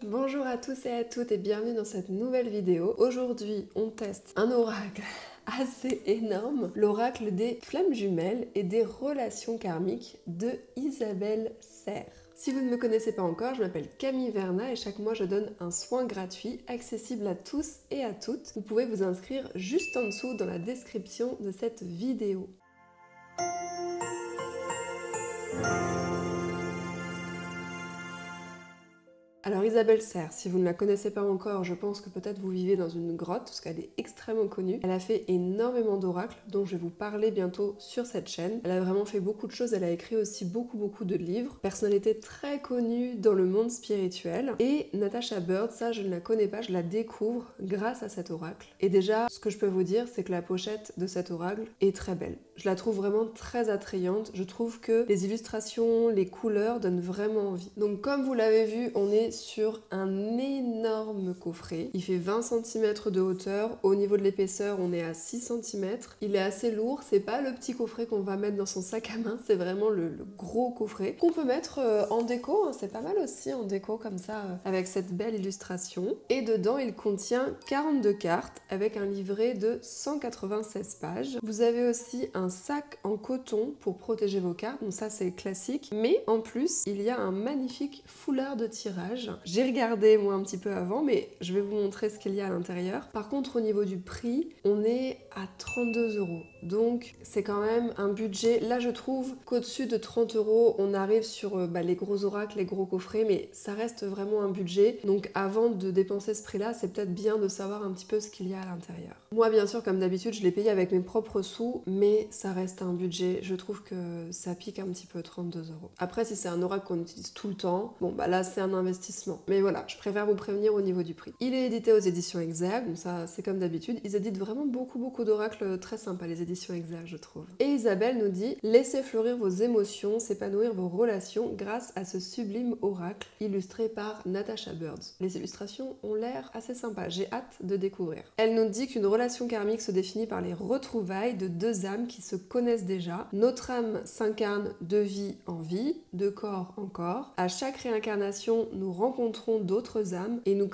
Bonjour à tous et à toutes et bienvenue dans cette nouvelle vidéo. Aujourd'hui, on teste un oracle assez énorme, l'oracle des flammes jumelles et des relations karmiques de Isabelle Serre. Si vous ne me connaissez pas encore, je m'appelle Camille Verna et chaque mois je donne un soin gratuit accessible à tous et à toutes. Vous pouvez vous inscrire juste en dessous dans la description de cette vidéo. Alors Isabelle Serre, si vous ne la connaissez pas encore, je pense que peut-être vous vivez dans une grotte, parce qu'elle est extrêmement connue. Elle a fait énormément d'oracles, dont je vais vous parler bientôt sur cette chaîne. Elle a vraiment fait beaucoup de choses, elle a écrit aussi beaucoup de livres. Personnalité très connue dans le monde spirituel. Et Natasha Bird, ça je ne la connais pas, je la découvre grâce à cet oracle. Et déjà, ce que je peux vous dire, c'est que la pochette de cet oracle est très belle. Je la trouve vraiment très attrayante. Je trouve que les illustrations, les couleurs donnent vraiment envie. Donc comme vous l'avez vu, on est sur un énorme coffret. Il fait 20 cm de hauteur. Au niveau de l'épaisseur, on est à 6 cm. Il est assez lourd. C'est pas le petit coffret qu'on va mettre dans son sac à main. C'est vraiment le gros coffret qu'on peut mettre en déco. Hein. C'est pas mal aussi en déco comme ça, avec cette belle illustration. Et dedans, il contient 42 cartes avec un livret de 196 pages. Vous avez aussi un sac en coton pour protéger vos cartes. Donc ça, c'est classique. Mais en plus, il y a un magnifique foulard de tirage. J'ai regardé moi un petit peu avant, mais je vais vous montrer ce qu'il y a à l'intérieur. Par contre, au niveau du prix, on est à 32 €. Donc, c'est quand même un budget. Là, je trouve qu'au-dessus de 30 €, on arrive sur les gros oracles, les gros coffrets, mais ça reste vraiment un budget. Donc, avant de dépenser ce prix-là, c'est peut-être bien de savoir un petit peu ce qu'il y a à l'intérieur. Moi, bien sûr, comme d'habitude, je l'ai payé avec mes propres sous, mais ça reste un budget. Je trouve que ça pique un petit peu 32 €. Après, si c'est un oracle qu'on utilise tout le temps, bon, bah là, c'est un investissement. Mais voilà, je préfère vous prévenir au niveau du prix. Il est édité aux éditions Exergue, donc ça c'est comme d'habitude. Ils éditent vraiment beaucoup d'oracles très sympas, les éditions Exergue, je trouve. Et Isabelle nous dit « Laissez fleurir vos émotions, s'épanouir vos relations grâce à ce sublime oracle illustré par Natasha Bird. » Les illustrations ont l'air assez sympas, j'ai hâte de découvrir. Elle nous dit qu'une relation karmique se définit par les retrouvailles de deux âmes qui se connaissent déjà. Notre âme s'incarne de vie en vie, de corps en corps. À chaque réincarnation, nous rencontrons d'autres âmes et nous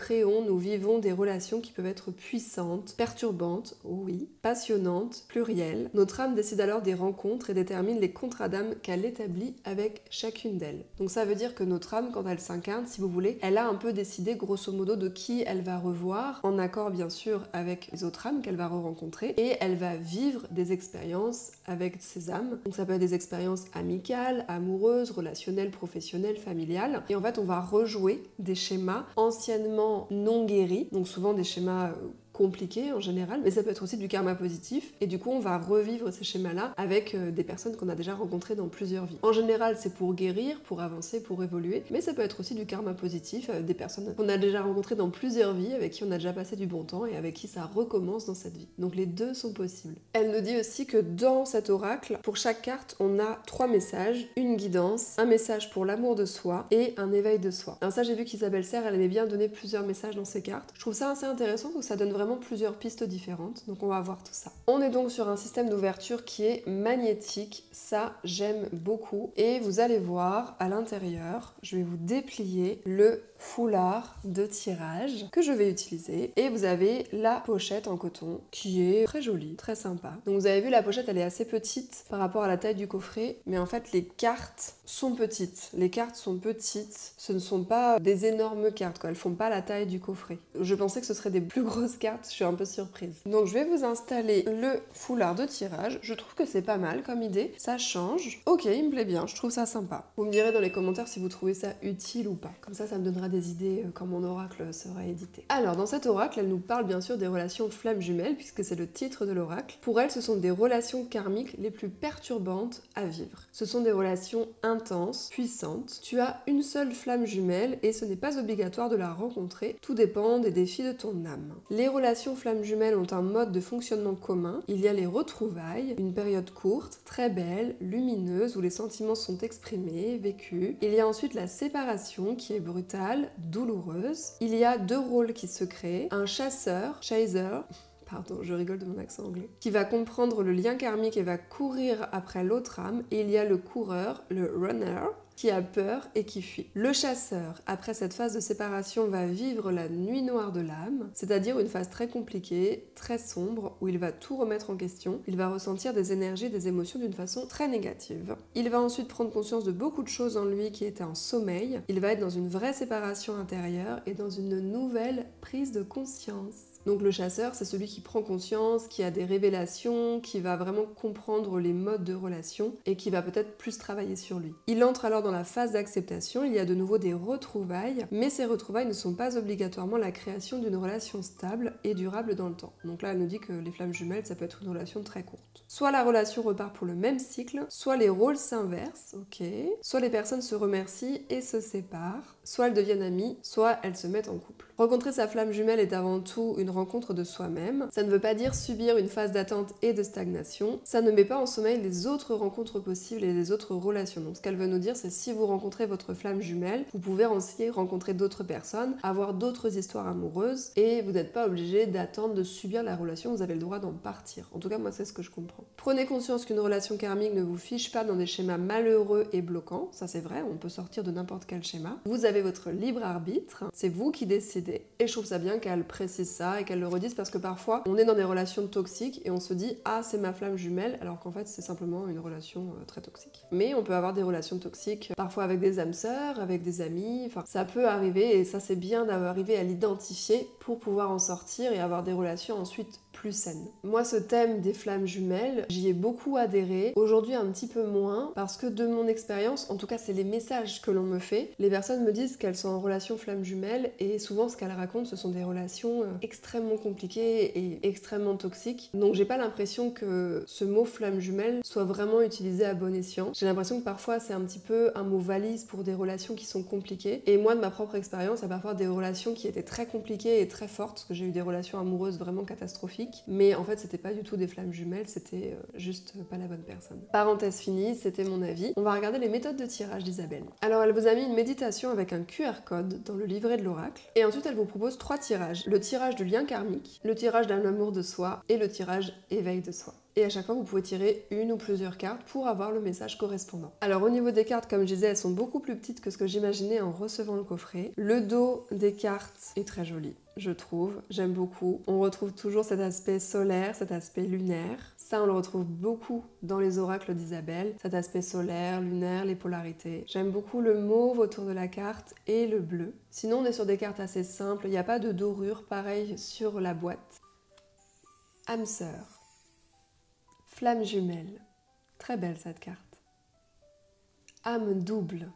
vivons des relations qui peuvent être puissantes, perturbantes, oui, passionnantes, plurielles. Notre âme décide alors des rencontres et détermine les contrats d'âme qu'elle établit avec chacune d'elles. Donc ça veut dire que notre âme, quand elle s'incarne, si vous voulez, elle a un peu décidé grosso modo de qui elle va revoir, en accord bien sûr avec les autres âmes qu'elle va re-rencontrer, et elle va vivre des expériences avec ces âmes. Donc ça peut être des expériences amicales, amoureuses, relationnelles, professionnelles, familiales, et en fait on va rejouer des schémas anciennement non guéris, donc souvent des schémas compliqué en général, mais ça peut être aussi du karma positif, et du coup on va revivre ces schémas-là avec des personnes qu'on a déjà rencontrées dans plusieurs vies. En général, c'est pour guérir, pour avancer, pour évoluer, mais ça peut être aussi du karma positif, des personnes qu'on a déjà rencontrées dans plusieurs vies, avec qui on a déjà passé du bon temps et avec qui ça recommence dans cette vie. Donc les deux sont possibles. Elle nous dit aussi que dans cet oracle, pour chaque carte, on a 3 messages, une guidance, un message pour l'amour de soi et un éveil de soi. Alors ça, j'ai vu qu'Isabelle Serre, elle aimait bien donner plusieurs messages dans ses cartes. Je trouve ça assez intéressant, parce que ça donne vraiment plusieurs pistes différentes, donc on va voir tout ça. On est donc sur un système d'ouverture qui est magnétique, ça j'aime beaucoup, et vous allez voir à l'intérieur, je vais vous déplier le foulard de tirage que je vais utiliser, et vous avez la pochette en coton qui est très jolie, très sympa. Donc vous avez vu, la pochette elle est assez petite par rapport à la taille du coffret, mais en fait les cartes sont petites. Les cartes sont petites, ce ne sont pas des énormes cartes, quoi. Elles font pas la taille du coffret. Je pensais que ce seraient des plus grosses cartes, je suis un peu surprise. Donc je vais vous installer le foulard de tirage, je trouve que c'est pas mal comme idée, ça change. Ok, il me plaît bien, je trouve ça sympa. Vous me direz dans les commentaires si vous trouvez ça utile ou pas. Comme ça me donnera des idées quand mon oracle sera édité. Alors dans cet oracle, elle nous parle bien sûr des relations flammes jumelles, puisque c'est le titre de l'oracle. Pour elle, ce sont des relations karmiques les plus perturbantes à vivre. Ce sont des relations intenses, puissantes. Tu as une seule flamme jumelle et ce n'est pas obligatoire de la rencontrer, tout dépend des défis de ton âme. Les relations flammes jumelles ont un mode de fonctionnement commun. Il y a les retrouvailles, une période courte, très belle, lumineuse, où les sentiments sont exprimés, vécus. Il y a ensuite la séparation qui est brutale, douloureuse. Il y a 2 rôles qui se créent, un chasseur, chaser, pardon, je rigole de mon accent anglais, qui va comprendre le lien karmique et va courir après l'autre âme, et il y a le coureur, le runner, qui a peur et qui fuit. Le chasseur, après cette phase de séparation, va vivre la nuit noire de l'âme, c'est-à-dire une phase très compliquée, très sombre, où il va tout remettre en question, il va ressentir des énergies, des émotions d'une façon très négative. Il va ensuite prendre conscience de beaucoup de choses en lui qui étaient en sommeil, il va être dans une vraie séparation intérieure et dans une nouvelle prise de conscience. Donc le chasseur, c'est celui qui prend conscience, qui a des révélations, qui va vraiment comprendre les modes de relation et qui va peut-être plus travailler sur lui. Il entre alors dans la phase d'acceptation, il y a de nouveau des retrouvailles, mais ces retrouvailles ne sont pas obligatoirement la création d'une relation stable et durable dans le temps. Donc là, elle nous dit que les flammes jumelles, ça peut être une relation très courte. Soit la relation repart pour le même cycle, soit les rôles s'inversent, ok, soit les personnes se remercient et se séparent, soit elles deviennent amies, soit elles se mettent en couple. Rencontrer sa flamme jumelle est avant tout une rencontre de soi-même. Ça ne veut pas dire subir une phase d'attente et de stagnation. Ça ne met pas en sommeil les autres rencontres possibles et les autres relations. Donc ce qu'elle veut nous dire, c'est si vous rencontrez votre flamme jumelle, vous pouvez aussi rencontrer d'autres personnes, avoir d'autres histoires amoureuses et vous n'êtes pas obligé d'attendre, de subir la relation, vous avez le droit d'en partir. En tout cas, moi, c'est ce que je comprends. Prenez conscience qu'une relation karmique ne vous fiche pas dans des schémas malheureux et bloquants. Ça, c'est vrai, on peut sortir de n'importe quel schéma. Vous avez votre libre arbitre, c'est vous qui décidez. Et je trouve ça bien qu'elle précise ça et qu'elle le redise parce que parfois on est dans des relations toxiques et on se dit ah c'est ma flamme jumelle alors qu'en fait c'est simplement une relation très toxique. Mais on peut avoir des relations toxiques parfois avec des âmes sœurs, avec des amis, enfin ça peut arriver et ça c'est bien d'arriver à l'identifier pour pouvoir en sortir et avoir des relations ensuite plus saines. Moi ce thème des flammes jumelles, j'y ai beaucoup adhéré, aujourd'hui un petit peu moins parce que de mon expérience, en tout cas c'est les messages que l'on me fait, les personnes me disent qu'elles sont en relation flamme jumelle et souvent ce qu'elles racontent ce sont des relations extrêmement compliquées et extrêmement toxiques. Donc j'ai pas l'impression que ce mot flamme jumelle soit vraiment utilisé à bon escient. J'ai l'impression que parfois c'est un petit peu un mot valise pour des relations qui sont compliquées et moi de ma propre expérience, il y a parfois des relations qui étaient très compliquées et très fortes parce que j'ai eu des relations amoureuses vraiment catastrophiques. Mais en fait, c'était pas du tout des flammes jumelles, c'était juste pas la bonne personne. Parenthèse finie, c'était mon avis. On va regarder les méthodes de tirage d'Isabelle. Alors, elle vous a mis une méditation avec un QR code dans le livret de l'oracle. Et ensuite, elle vous propose 3 tirages. Le tirage du lien karmique, le tirage d'un amour de soi et le tirage éveil de soi. Et à chaque fois, vous pouvez tirer une ou plusieurs cartes pour avoir le message correspondant. Alors au niveau des cartes, comme je disais, elles sont beaucoup plus petites que ce que j'imaginais en recevant le coffret. Le dos des cartes est très joli, je trouve. J'aime beaucoup. On retrouve toujours cet aspect solaire, cet aspect lunaire. Ça, on le retrouve beaucoup dans les oracles d'Isabelle. Cet aspect solaire, lunaire, les polarités. J'aime beaucoup le mauve autour de la carte et le bleu. Sinon, on est sur des cartes assez simples. Il n'y a pas de dorure, pareil sur la boîte. Âme sœur. Flamme jumelle, très belle cette carte. Âme double,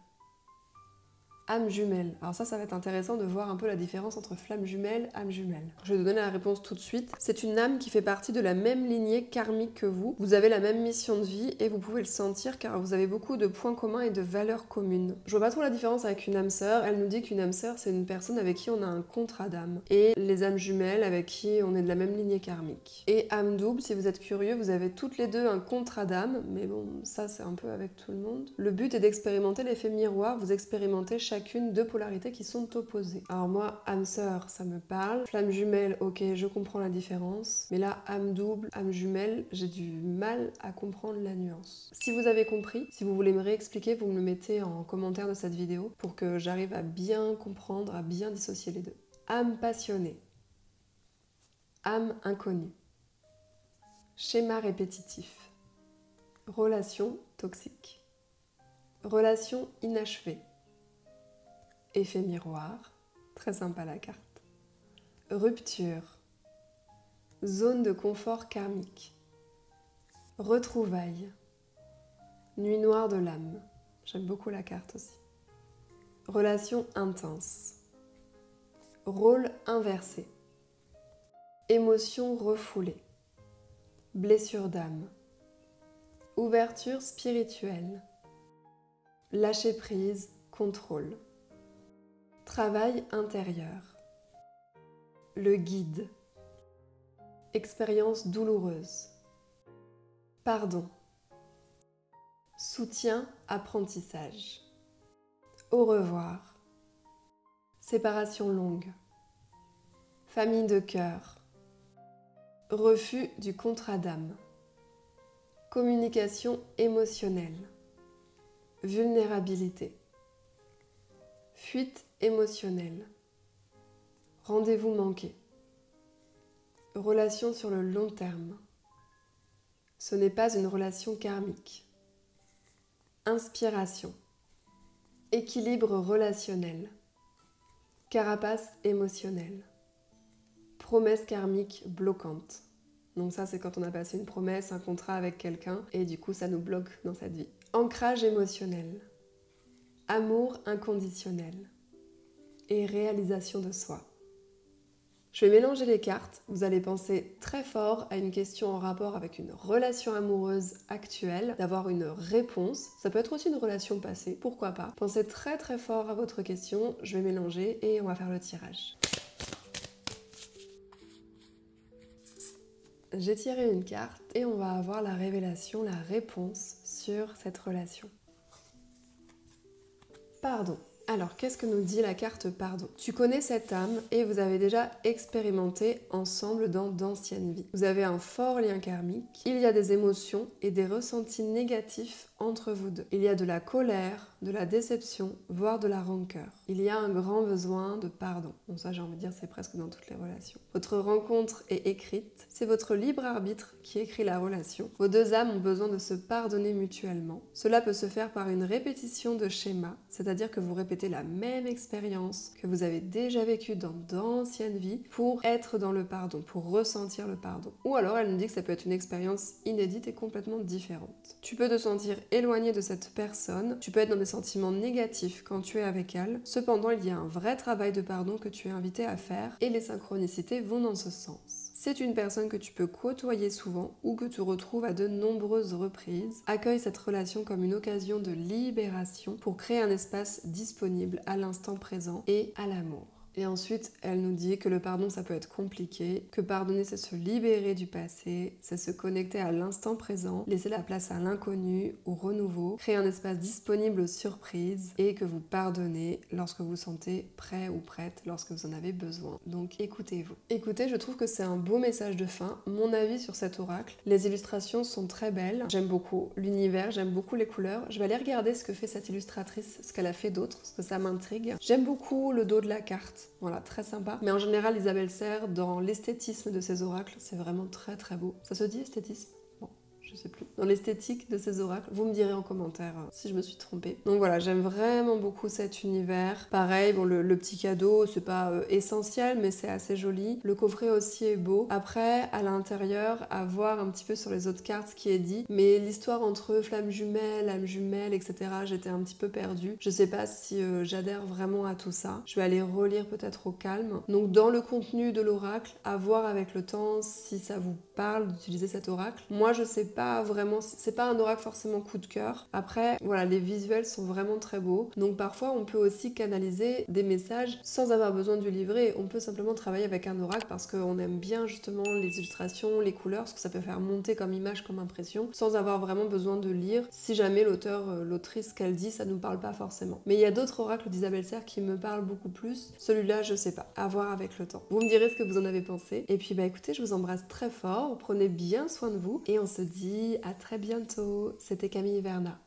âme jumelle. Alors ça va être intéressant de voir un peu la différence entre flamme jumelle, âme jumelle. Je vais vous donner la réponse tout de suite. C'est une âme qui fait partie de la même lignée karmique que vous. Vous avez la même mission de vie et vous pouvez le sentir car vous avez beaucoup de points communs et de valeurs communes. Je vois pas trop la différence avec une âme sœur. Elle nous dit qu'une âme sœur, c'est une personne avec qui on a un contrat d'âme. Et les âmes jumelles avec qui on est de la même lignée karmique. Et âme double, si vous êtes curieux, vous avez toutes les deux un contrat d'âme. Mais bon, ça c'est un peu avec tout le monde. Le but est d'expérimenter l'effet miroir. Vous expérimentez chacune deux polarités qui sont opposées. Alors moi, âme sœur, ça me parle. Flamme jumelle, ok, je comprends la différence. Mais là, âme double, âme jumelle, j'ai du mal à comprendre la nuance. Si vous avez compris, si vous voulez me réexpliquer, vous me le mettez en commentaire de cette vidéo pour que j'arrive à bien comprendre, à bien dissocier les deux. Âme passionnée. Âme inconnue. Schéma répétitif. Relation toxique. Relation inachevée. Effet miroir, très sympa la carte. Rupture. Zone de confort karmique. Retrouvailles. Nuit noire de l'âme. J'aime beaucoup la carte aussi. Relation intense. Rôle inversé. Émotion refoulée. Blessure d'âme. Ouverture spirituelle. Lâcher prise, contrôle. Travail intérieur. Le guide. Expérience douloureuse. Pardon. Soutien, apprentissage. Au revoir. Séparation longue. Famille de cœur. Refus du contrat d'âme. Communication émotionnelle. vulnérabilité, fuite émotionnelle, rendez-vous manqué, relation sur le long terme. Ce n'est pas une relation karmique. Inspiration, équilibre relationnel, carapace émotionnelle, promesse karmique bloquante. Donc ça, c'est quand on a passé une promesse, un contrat avec quelqu'un, et du coup, ça nous bloque dans cette vie. Ancrage émotionnel, amour inconditionnel et réalisation de soi. Je vais mélanger les cartes. Vous allez penser très fort à une question en rapport avec une relation amoureuse actuelle, d'avoir une réponse. Ça peut être aussi une relation passée, pourquoi pas. Pensez très très fort à votre question. Je vais mélanger et on va faire le tirage. J'ai tiré une carte et on va avoir la révélation, la réponse sur cette relation. Pardon. Alors, qu'est-ce que nous dit la carte pardon? Tu connais cette âme et vous avez déjà expérimenté ensemble dans d'anciennes vies. Vous avez un fort lien karmique. Il y a des émotions et des ressentis négatifs entre vous deux. Il y a de la colère, de la déception, voire de la rancœur. Il y a un grand besoin de pardon. Bon, ça, j'ai envie de dire, c'est presque dans toutes les relations. Votre rencontre est écrite. C'est votre libre arbitre qui écrit la relation. Vos deux âmes ont besoin de se pardonner mutuellement. Cela peut se faire par une répétition de schéma, c'est-à-dire que vous répétez la même expérience que vous avez déjà vécue dans d'anciennes vies pour être dans le pardon, pour ressentir le pardon. Ou alors, elle nous dit que ça peut être une expérience inédite et complètement différente. Tu peux te sentir éloigné de cette personne, tu peux être dans des sentiments négatifs quand tu es avec elle. Cependant, il y a un vrai travail de pardon que tu es invité à faire et les synchronicités vont dans ce sens. C'est une personne que tu peux côtoyer souvent ou que tu retrouves à de nombreuses reprises. Accueille cette relation comme une occasion de libération pour créer un espace disponible à l'instant présent et à l'amour. Et ensuite, elle nous dit que le pardon, ça peut être compliqué, que pardonner, c'est se libérer du passé, c'est se connecter à l'instant présent, laisser la place à l'inconnu, au renouveau, créer un espace disponible aux surprises et que vous pardonnez lorsque vous sentez prêt ou prête, lorsque vous en avez besoin. Donc écoutez-vous. Écoutez, je trouve que c'est un beau message de fin. Mon avis sur cet oracle, les illustrations sont très belles. J'aime beaucoup l'univers, j'aime beaucoup les couleurs. Je vais aller regarder ce que fait cette illustratrice, ce qu'elle a fait d'autre, parce que ça m'intrigue. J'aime beaucoup le dos de la carte. Voilà, très sympa. Mais en général, Isabelle Serre, dans l'esthétisme de ses oracles, c'est vraiment très très beau. Ça se dit esthétisme? Bon, je sais plus. Dans l'esthétique de ces oracles, vous me direz en commentaire si je me suis trompée. Donc voilà, j'aime vraiment beaucoup cet univers. Pareil, bon, le petit cadeau, c'est pas essentiel, mais c'est assez joli. Le coffret aussi est beau. Après, à l'intérieur, à voir un petit peu sur les autres cartes ce qui est dit. Mais l'histoire entre flamme jumelle, âme jumelle, etc., j'étais un petit peu perdue. Je sais pas si j'adhère vraiment à tout ça. Je vais aller relire peut-être au calme. Donc dans le contenu de l'oracle, à voir avec le temps si ça vous parle d'utiliser cet oracle. Moi, je sais pas vraiment, c'est pas un oracle forcément coup de cœur. Après, voilà, les visuels sont vraiment très beaux. Donc parfois, on peut aussi canaliser des messages sans avoir besoin du livret. On peut simplement travailler avec un oracle parce qu'on aime bien justement les illustrations, les couleurs, ce que ça peut faire monter comme image, comme impression, sans avoir vraiment besoin de lire. Si jamais l'auteur, l'autrice, qu'elle dit, ça nous parle pas forcément. Mais il y a d'autres oracles d'Isabelle Serre qui me parlent beaucoup plus. Celui-là, je sais pas. À voir avec le temps. Vous me direz ce que vous en avez pensé. Et puis, bah écoutez, je vous embrasse très fort. Prenez bien soin de vous. Et on se dit à très bientôt. C'était Camille Verna.